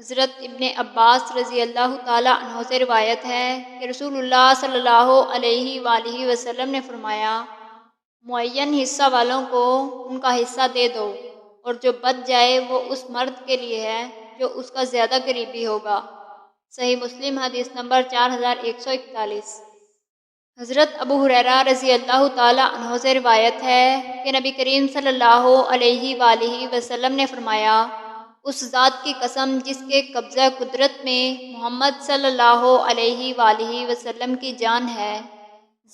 حضرت ابن عباس رضی اللہ تعالیٰ عنہ سے روایت ہے کہ رسول اللہ صلی اللہ علیہ وآلہ وسلم نے فرمایا، معین حصہ والوں کو ان کا حصہ دے دو، اور جو بچ جائے وہ اس مرد کے لیے ہے جو اس کا زیادہ قریبی ہوگا۔ صحیح مسلم حدیث نمبر 4141۔ حضرت ابو ہریرہ رضی اللہ تعالیٰ عنہ سے روایت ہے کہ نبی کریم صلی اللہ علیہ وآلہ وسلم نے فرمایا، اس ذات کی قسم جس کے قبضہ قدرت میں محمد صلی اللہ علیہ وآلہ وسلم کی جان ہے،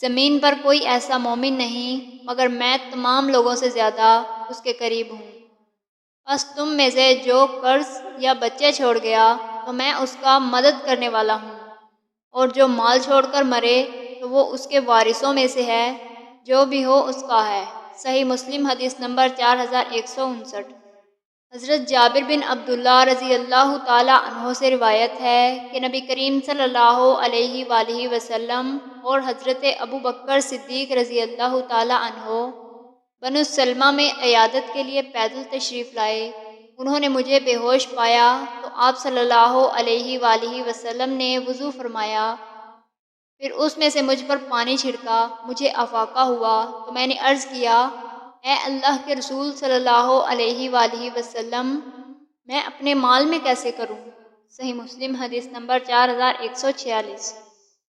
زمین پر کوئی ایسا مومن نہیں مگر میں تمام لوگوں سے زیادہ اس کے قریب ہوں۔ بس تم میں سے جو قرض یا بچے چھوڑ گیا تو میں اس کا مدد کرنے والا ہوں، اور جو مال چھوڑ کر مرے تو وہ اس کے وارثوں میں سے ہے، جو بھی ہو اس کا ہے۔ صحیح مسلم حدیث نمبر 4159۔ حضرت جابر بن عبداللہ رضی اللہ تعالیٰ عنہ سے روایت ہے کہ نبی کریم صلی اللہ علیہ وآلہ وسلم اور حضرت ابو بکر صدیق رضی اللہ تعالیٰ عنہ بنو سلمہ میں عیادت کے لیے پیدل تشریف لائے۔ انہوں نے مجھے بے ہوش پایا تو آپ صلی اللہ علیہ وآلہ وسلم نے وضو فرمایا، پھر اس میں سے مجھ پر پانی چھڑکا، مجھے افاقہ ہوا تو میں نے عرض کیا، اے اللہ کے رسول صلی اللہ علیہ وآلہ وسلم، میں اپنے مال میں کیسے کروں؟ صحیح مسلم حدیث نمبر 4146۔